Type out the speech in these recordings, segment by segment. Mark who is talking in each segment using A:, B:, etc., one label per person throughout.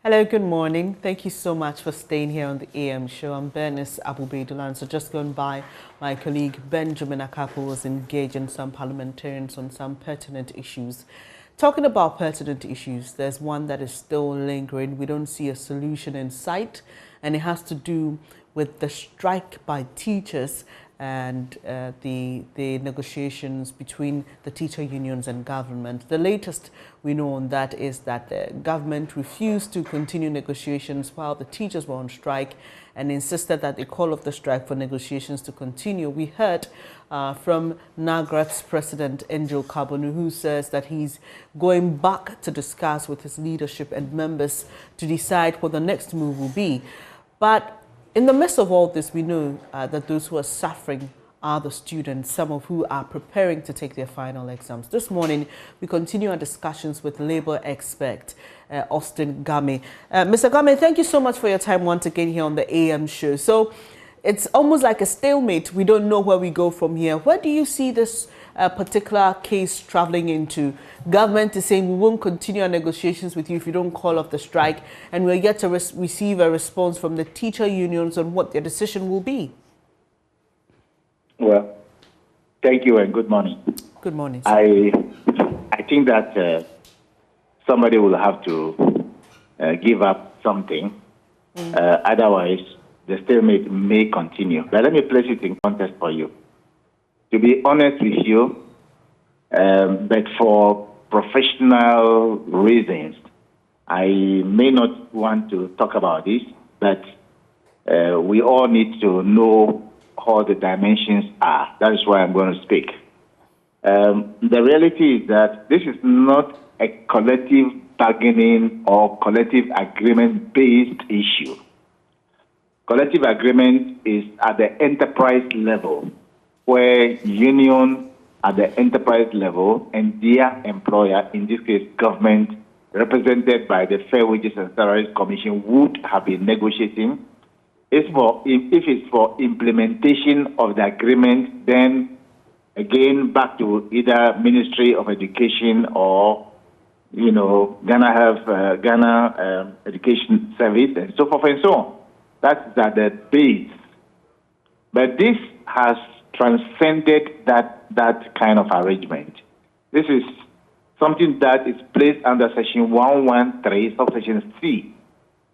A: Hello, good morning. Thank you so much for staying here on the AM show. I'm Bernice Abu-Baidoo Lansah. Just gone by, my colleague Benjamin Akapo was engaging some parliamentarians on some pertinent issues. Talking about pertinent issues, there's one that is still lingering. We don't see a solution in sight, and it has to do with the strike by teachers and the negotiations between the teacher unions and government. The latest we know on that is that the government refused to continue negotiations while the teachers were on strike and insisted that they call off the strike for negotiations to continue. We heard from NAGRAT's president, Angel Kabonu, who says that he's going back to discuss with his leadership and members to decide what the next move will be. But in the midst of all this, we know that those who are suffering are the students, some of who are preparing to take their final exams. This morning, we continue our discussions with Labour expert Austin Game. Mr. Game, thank you so much for your time once again here on the AM show. So it's almost like a stalemate. We don't know where we go from here. Where do you see this particular case traveling into? Government is saying we won't continue our negotiations with you if you don't call off the strike, and we're yet to receive a response from the teacher unions on what their decision will be.
B: Well, thank you and good morning.
A: Good morning, sir.
B: I think that somebody will have to give up something. Otherwise, the stalemate may continue. But let me place it in context for you. To be honest with you, but for professional reasons, I may not want to talk about this, but we all need to know how the dimensions are. That is why I'm going to speak. The reality is that this is not a collective bargaining or collective agreement-based issue. Collective agreement is at the enterprise level, where union at the enterprise level and their employer, in this case government, represented by the Fair Wages and Salaries Commission, would have been negotiating. If it's for implementation of the agreement, then again back to either Ministry of Education or, you know, Ghana Education Service and so forth and so on. That's at the base. But this has transcended that kind of arrangement. This is something that is placed under Section 113, subsection C,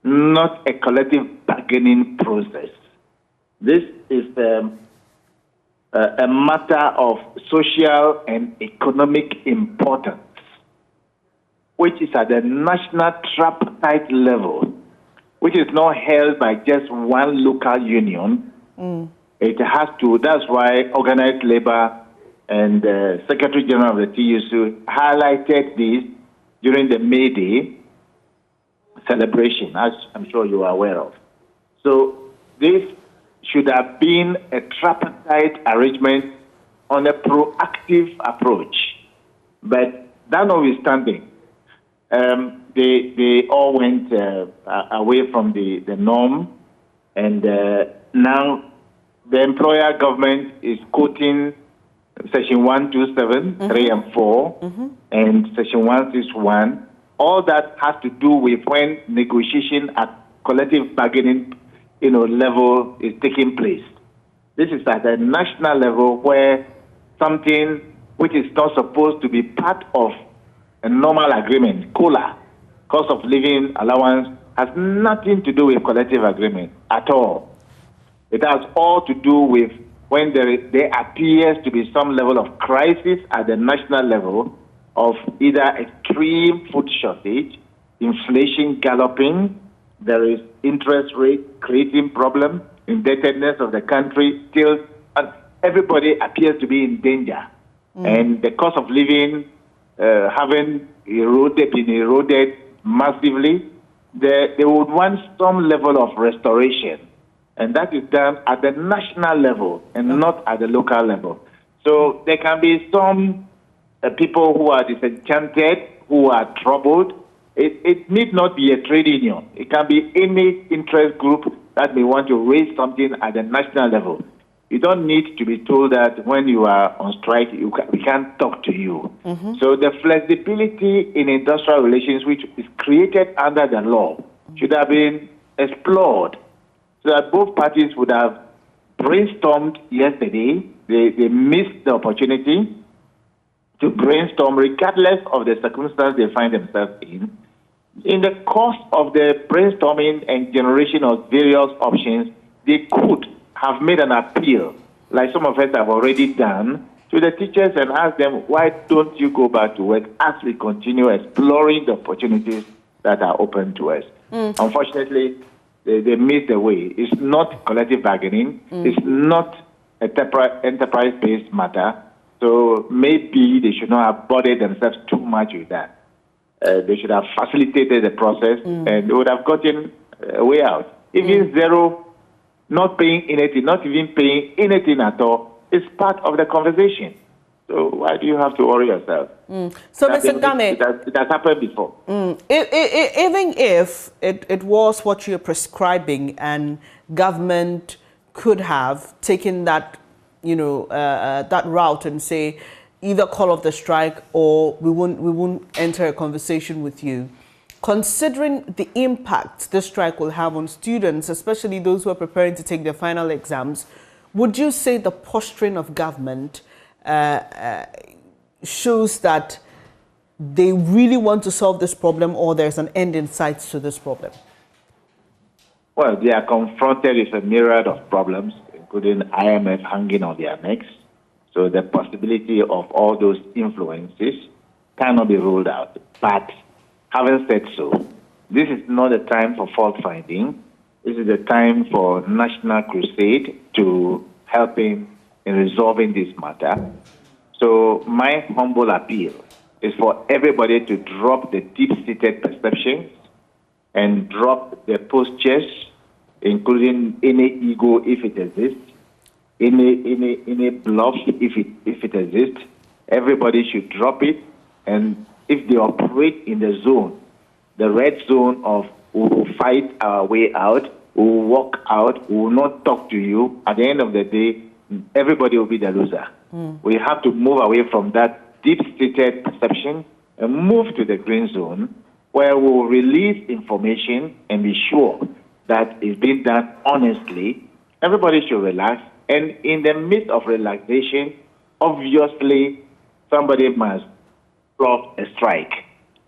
B: not a collective bargaining process. This is a matter of social and economic importance, which is at the national tripartite level, which is not held by just one local union. It has to, that's why organized labor and Secretary General of the TUC highlighted this during the May Day celebration, as I'm sure you are aware of. So this should have been a tripartite arrangement on a proactive approach. But that notwithstanding, they all went away from the norm, and now the employer government is quoting Section 127, 3 and 4, and Section 161. All that has to do with when negotiation at collective bargaining, level is taking place. This is at a national level where something which is not supposed to be part of a normal agreement, COLA, cost of living allowance, has nothing to do with collective agreement at all. It has all to do with when there appears to be some level of crisis at the national level of either extreme food shortage, inflation galloping, there is interest rate creating problem, indebtedness of the country still, and everybody appears to be in danger. And the cost of living having been eroded massively, they would want some level of restoration. And that is done at the national level and not at the local level. So there can be some people who are disenchanted, who are troubled. It need not be a trade union. It can be any interest group that may want to raise something at the national level. You don't need to be told that when you are on strike, we can't talk to you. So the flexibility in industrial relations, which is created under the law, should have been explored so that both parties would have brainstormed yesterday. They missed the opportunity to brainstorm regardless of the circumstance they find themselves in. In the course of the brainstorming and generation of various options, they could have made an appeal, like some of us have already done, to the teachers and ask them, why don't you go back to work as we continue exploring the opportunities that are open to us? Unfortunately, they missed the way. It's not collective bargaining. It's not enterprise-based matter. So maybe they should not have bothered themselves too much with that. They should have facilitated the process and they would have gotten a way out. Even zero, not paying anything, not even paying anything at all, is part of the conversation. So why do you have to worry yourself?
A: So, Mr. Game,
B: it has happened before.
A: Even if it was what you're prescribing and government could have taken that, that route and say, either call off the strike or we won't enter a conversation with you. Considering the impact this strike will have on students, especially those who are preparing to take their final exams, would you say the posturing of government shows that they really want to solve this problem, or there's an end in sight to this problem?
B: Well, they are confronted with a myriad of problems, including IMF hanging on their necks. So the possibility of all those influences cannot be ruled out. But having said so, this is not the time for fault-finding. This is the time for national crusade to helping in resolving this matter. So my humble appeal is for everybody to drop the deep-seated perceptions and drop the postures, including any ego if it exists, any bluff if it exists. Everybody should drop it, and if they operate in the zone, the red zone of we will fight our way out, we will walk out, we will not talk to you, at the end of the day, everybody will be the loser. We have to move away from that deep-seated perception and move to the green zone, where we will release information and be sure that it's being done honestly. Everybody should relax. And in the midst of relaxation, obviously, somebody must stop a strike.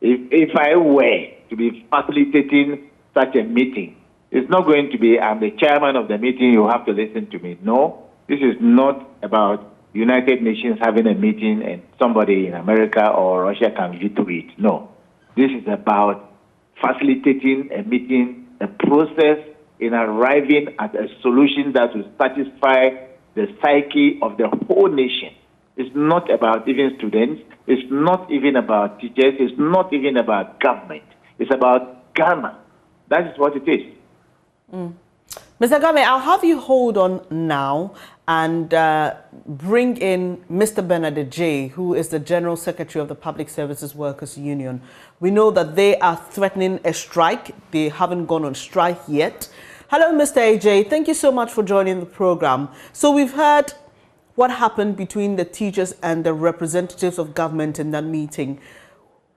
B: If I were to be facilitating such a meeting, it's not going to be, I'm the chairman of the meeting, you have to listen to me. No, this is not about United Nations having a meeting and somebody in America or Russia can veto it. No, this is about facilitating a meeting, a process in arriving at a solution that will satisfy the psyche of the whole nation. It's not about even students. It's not even about teachers. It's not even about government. It's about Ghana. That is what it is.
A: Mr. Game, I'll have you hold on now and bring in Mr. Bernard J., who is the General Secretary of the Public Services Workers Union. We know that they are threatening a strike. They haven't gone on strike yet. Hello, Mr. AJ. Thank you so much for joining the program. So we've heard what happened between the teachers and the representatives of government in that meeting.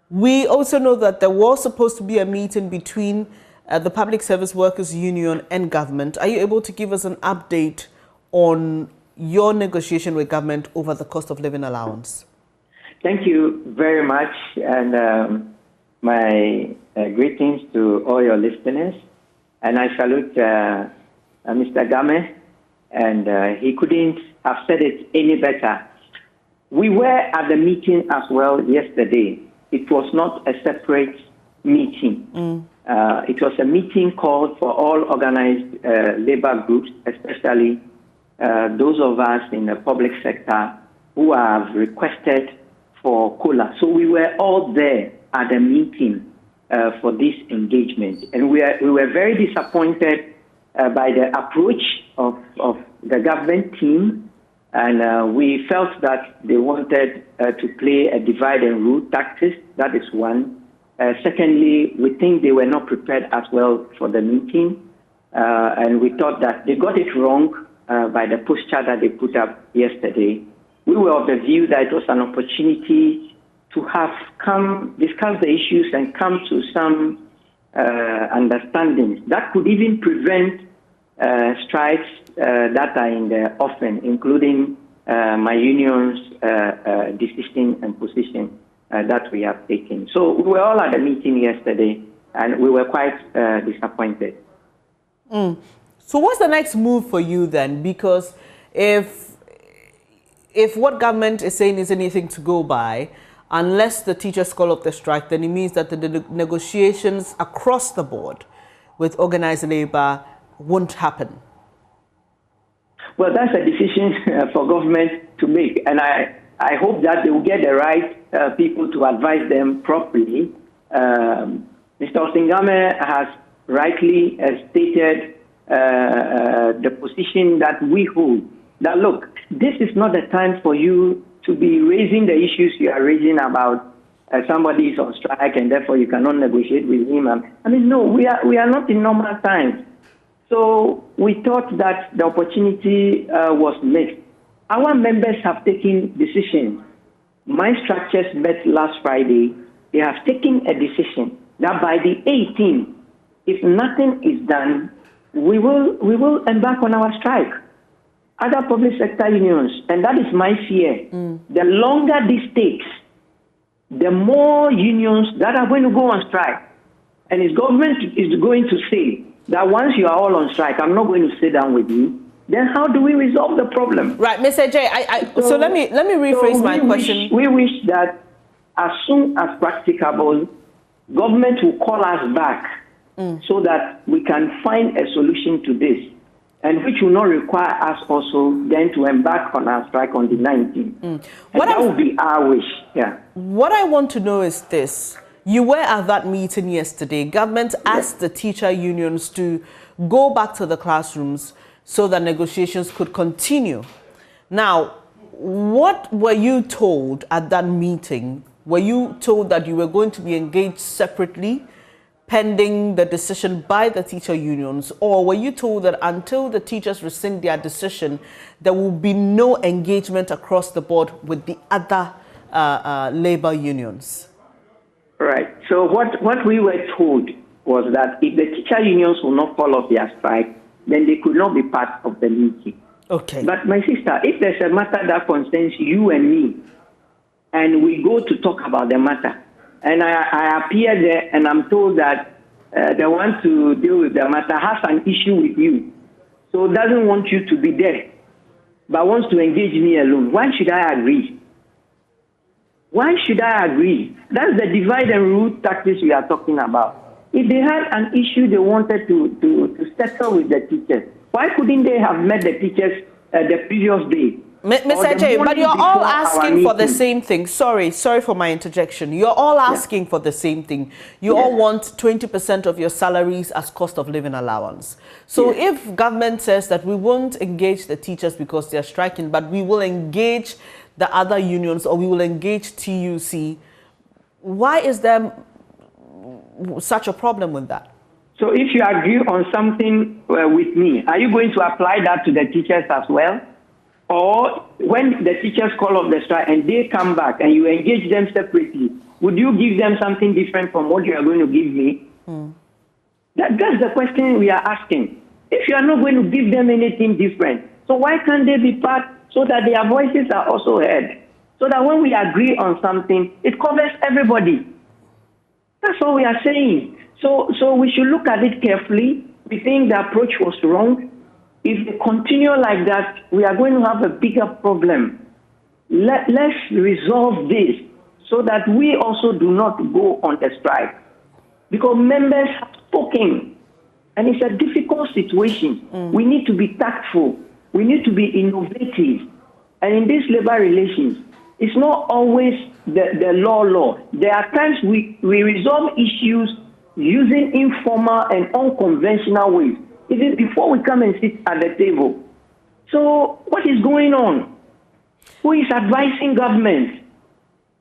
A: We also know that there was supposed to be a meeting between the Public Service Workers Union and government. Are you able to give us an update on your negotiation with government over the cost of living allowance?
C: Thank you very much, and my greetings to all your listeners. And I salute Mr. Game, and he couldn't have said it any better. We were at the meeting as well yesterday. It was not a separate meeting. It was a meeting called for all organized labor groups, especially those of us in the public sector who have requested for COLA. So we were all there at the meeting for this engagement. And we were very disappointed by the approach of the government team. And we felt that they wanted to play a divide and rule tactics. That is one. Secondly, we think they were not prepared as well for the meeting. And we thought that they got it wrong by the posture that they put up yesterday. We were of the view that it was an opportunity to have discuss the issues and come to some understandings that could even prevent strikes that are in the offing, including my union's decision and position that we have taken. So we were all at the meeting yesterday, and we were quite disappointed.
A: So what's the next move for you then? Because if what government is saying is anything to go by, unless the teachers call up the strike, then it means that the negotiations across the board with organized labor won't happen.
C: Well, that's a decision for government to make, and I hope that they will get the right people to advise them properly. Mr. Osingame has rightly stated the position that we hold, that look, this is not the time for you to be raising the issues you are raising about somebody is on strike and therefore you cannot negotiate with him. I mean, no, we are not in normal times. So we thought that the opportunity was mixed. Our members have taken decisions. My structures met last Friday. They have taken a decision that by the 18th, if nothing is done, we will embark on our strike. Other public sector unions, and that is my fear. The longer this takes, the more unions that are going to go on strike. And his government is going to say that once you are all on strike, I'm not going to sit down with you. Then how do we resolve the problem?
A: Right, Mr. J. So let me rephrase my question.
C: We wish that as soon as practicable, government will call us back so that we can find a solution to this, and which will not require us also then to embark on our strike on the 19th. And that would be our wish. Yeah.
A: What I want to know is this. You were at that meeting yesterday. Government asked the teacher unions to go back to the classrooms so that negotiations could continue. Now, what were you told at that meeting? Were you told that you were going to be engaged separately, pending the decision by the teacher unions, or were you told that until the teachers rescind their decision, there will be no engagement across the board with the other labor unions?
C: Right. So what we were told was that if the teacher unions will not call off their strike, then they could not be part of the meeting.
A: Okay.
C: But my sister, if there's a matter that concerns you and me, and we go to talk about the matter, and I appear there and I'm told that the one to deal with the matter has an issue with you, so doesn't want you to be there, but wants to engage me alone, why should I agree? Why should I agree? That's the divide and rule tactics we are talking about. If they had an issue they wanted to settle with the teachers, why couldn't they have met the teachers the previous day?
A: Mr. J, but you're all asking for the same thing. Sorry for my interjection. You're all asking for the same thing. You all want 20% of your salaries as cost of living allowance. So if government says that we won't engage the teachers because they're striking, but we will engage the other unions or we will engage TUC, why is there such a problem with that?
C: So if you agree on something with me, are you going to apply that to the teachers as well? Or when the teachers call off the strike and they come back and you engage them separately, would you give them something different from what you are going to give me? That's the question we are asking. If you are not going to give them anything different, so why can't they be part so that their voices are also heard? So that when we agree on something, it covers everybody. That's all we are saying. So we should look at it carefully. We think the approach was wrong. If they continue like that, we are going to have a bigger problem. Let's resolve this so that we also do not go on the strike. Because members have spoken, and it's a difficult situation. We need to be tactful. We need to be innovative. And in these labor relations, it's not always the law. There are times we resolve issues using informal and unconventional ways, even before we come and sit at the table. So what is going on? Who is advising government?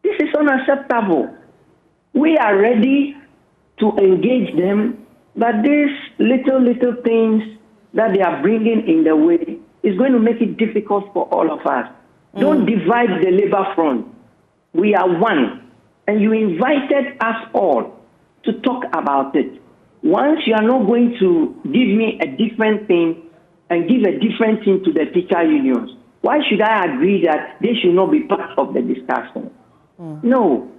C: This is unacceptable. We are ready to engage them, but these little things that they are bringing in the way is going to make it difficult for all of us. Don't divide the labor front. We are one, and you invited us all to talk about it. once you are not going to give me a different thing and give a different thing to the teacher unions, why should I agree that they should not be part of the discussion? No.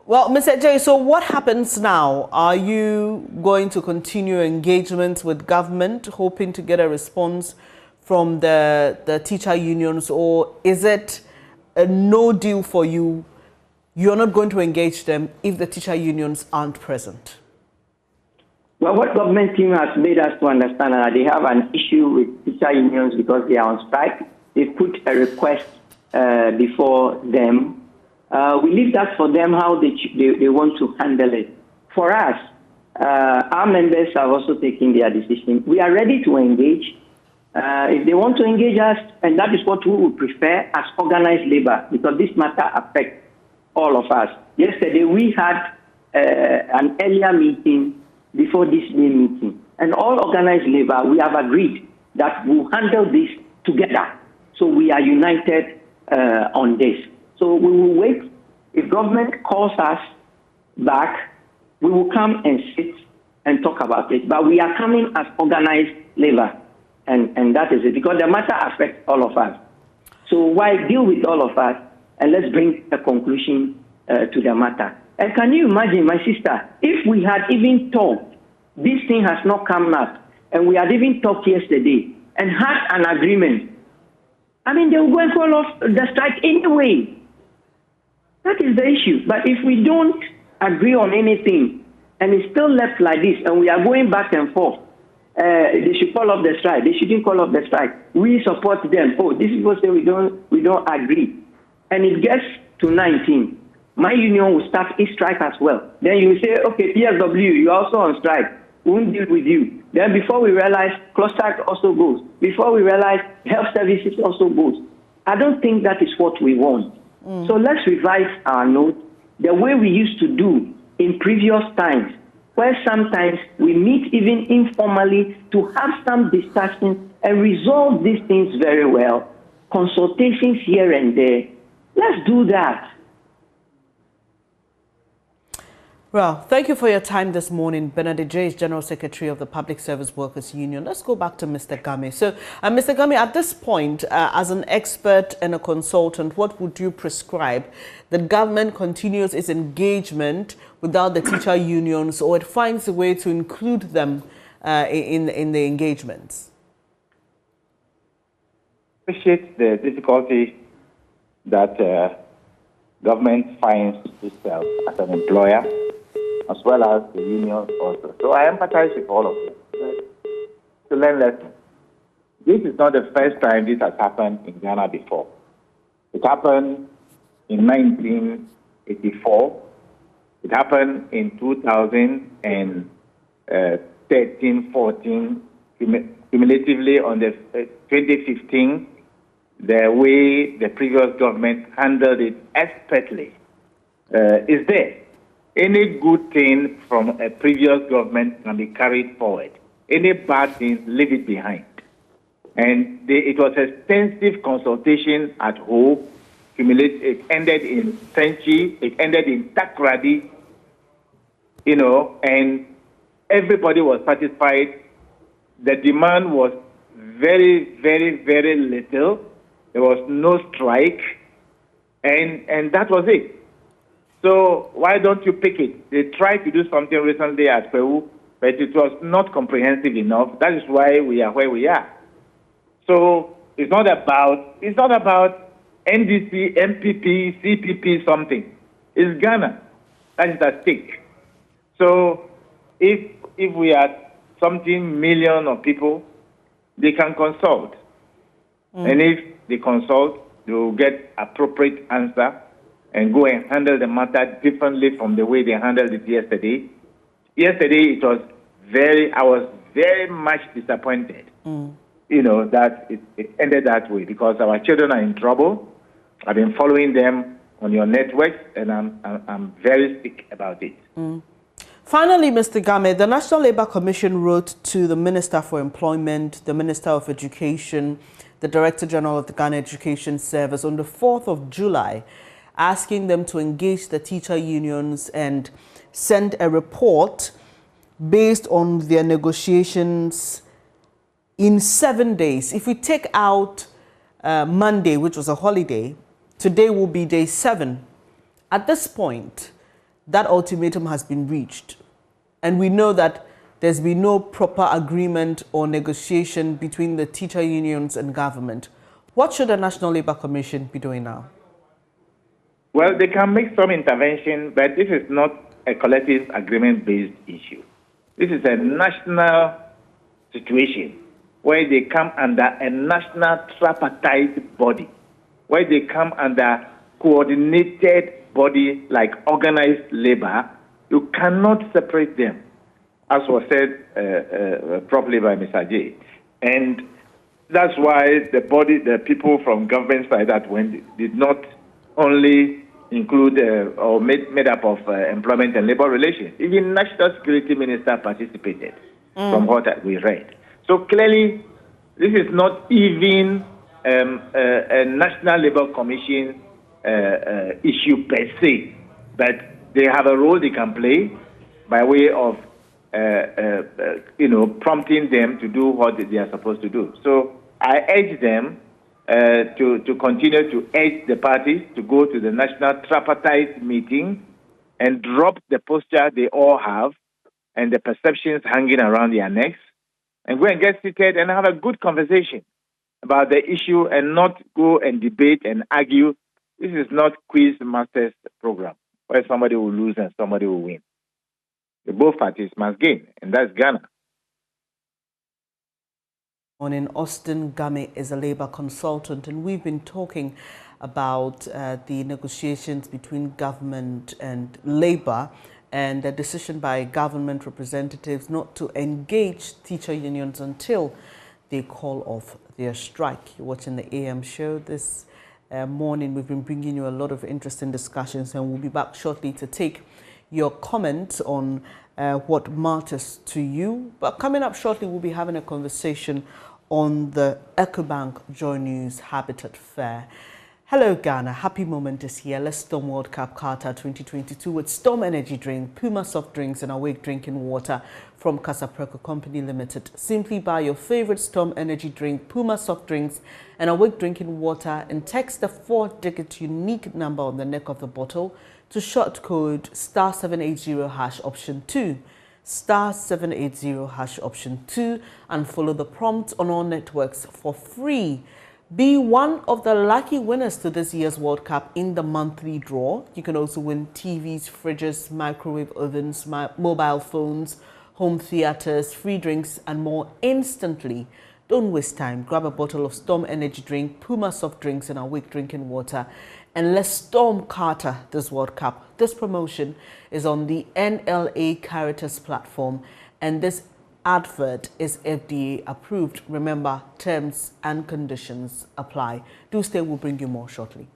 A: Well, Mr. J, so what happens now? Are you going to continue engagement with government, hoping to get a response from the teacher unions, or is it a no deal for you? You're not going to engage them if the teacher unions aren't present?
C: Well, what government team has made us to understand that they have an issue with teacher unions because they are on strike. They put a request before them. We leave that for them how they want to handle it. For us, our members have also taken their decision. We are ready to engage. If they want to engage us, and that is what we would prefer as organized labor, because this matter affects all of us. Yesterday, we had an earlier meeting before this main meeting. And all organized labor, we have agreed that we'll handle this together. So we are united on this. So we will wait. If government calls us back, we will come and sit and talk about it. But we are coming as organized labor. And that is it, because the matter affects all of us. So why deal with all of us, and let's bring a conclusion to the matter. And can you imagine, my sister, if we had even talked, this thing has not come up, and we had even talked yesterday and had an agreement, I mean, they will go and call off the strike anyway. That is the issue. But if we don't agree on anything, and it's still left like this, and we are going back and forth, they should call off the strike. They shouldn't call off the strike. We support them. Oh, this is what we don't agree. And it gets to 19. My union will start a strike as well. Then you say, okay, PSW, you're also on strike. We won't deal with you. Then before we realize, CLOGSAG also goes. Before we realize, health services also goes. I don't think that is what we want. So let's revise our note the way we used to do in previous times, where sometimes we meet even informally to have some discussion and resolve these things very well. Consultations here and there. Let's do that.
A: Well, thank you for your time this morning. Bernard J is General Secretary of the Public Service Workers Union. Let's go back to Mr. Game. So, Mr. Game, at this point, as an expert and a consultant, what would you prescribe? The government continues its engagement without the teacher unions, or it finds a way to include them in the engagements?
B: Appreciate the difficulty that government finds itself as an employer, as well as the unions also. So I empathize with all of them to learn lessons. This is not the first time this has happened in Ghana before. It happened in 1984. It happened in 2013, 14, cumulatively on the 2015, the way the previous government handled it expertly is there. Any good thing from a previous government can be carried forward. Any bad thing, leave it behind. And it was extensive consultation at home. It ended in Senchi, it ended in Takrady, and everybody was satisfied. The demand was very, very, very little. There was no strike, and that was it. So why don't you pick it? They tried to do something recently at Peru, but it was not comprehensive enough. That is why we are where we are. So it's not about NDC, MPP, CPP, something. It's Ghana. That is at stake. So if we are something million of people, they can consult. And if they consult, they will get appropriate answer and go and handle the matter differently from the way they handled it yesterday. Yesterday, I was very much disappointed, that it ended that way, because our children are in trouble. I've been following them on your networks, and I'm very sick about it.
A: Finally, Mr. Game, the National Labour Commission wrote to the Minister for Employment, the Minister of Education, the Director General of the Ghana Education Service on the 4th of July, asking them to engage the teacher unions and send a report based on their negotiations in 7 days. If we take out Monday, which was a holiday, today will be day 7. At this point, that ultimatum has been reached. And we know that there's been no proper agreement or negotiation between the teacher unions and government. What should the National Labour Commission be doing now?
B: Well, they can make some intervention, but this is not a collective agreement-based issue. This is a national situation where they come under a national tripartite body, where they come under coordinated body like organized labor. You cannot separate them, as was said properly by Mr. J. And that's why the people from government side that went did not only include or made up of employment and labor relations. Even National Security Minister participated from what we read. So clearly, this is not even a National Labour Commission issue per se, but they have a role they can play by way of prompting them to do what they are supposed to do. So I urge them to continue to urge the parties to go to the national tripartite meeting and drop the posture they all have and the perceptions hanging around their necks, and go and get seated and have a good conversation about the issue and not go and debate and argue. This is not quiz masters program where somebody will lose and somebody will win. Both parties must gain, and that's Ghana.
A: In Austin, GNAT is a labor consultant, and we've been talking about the negotiations between government and labor and the decision by government representatives not to engage teacher unions until they call off their strike. You're watching the AM show this morning. We've been bringing you a lot of interesting discussions, and we'll be back shortly to take your comments on what matters to you. But coming up shortly, we'll be having a conversation on the EcoBank Joy News Habitat Fair. Hello Ghana, happy moment is here. Let's storm World Cup Qatar 2022 with Storm Energy Drink, Puma Soft Drinks and Awake Drinking Water from Casapreco Company Limited. Simply buy your favorite Storm Energy Drink, Puma Soft Drinks and Awake Drinking Water and text the 4-digit unique number on the neck of the bottle to short code *780# option 2. *780# option 2 and follow the prompt on all networks for free. Be one of the lucky winners to this year's World Cup in the monthly draw. You can also win TVs, fridges, microwave ovens, mobile phones, home theaters, free drinks and more instantly. Don't waste time. Grab a bottle of Storm Energy Drink, Puma Soft Drinks and Awake Drinking Water and let's storm Qatar this World Cup. This promotion is on the NLA Caritas platform and this advert is FDA approved. Remember, terms and conditions apply. Do stay, we'll bring you more shortly.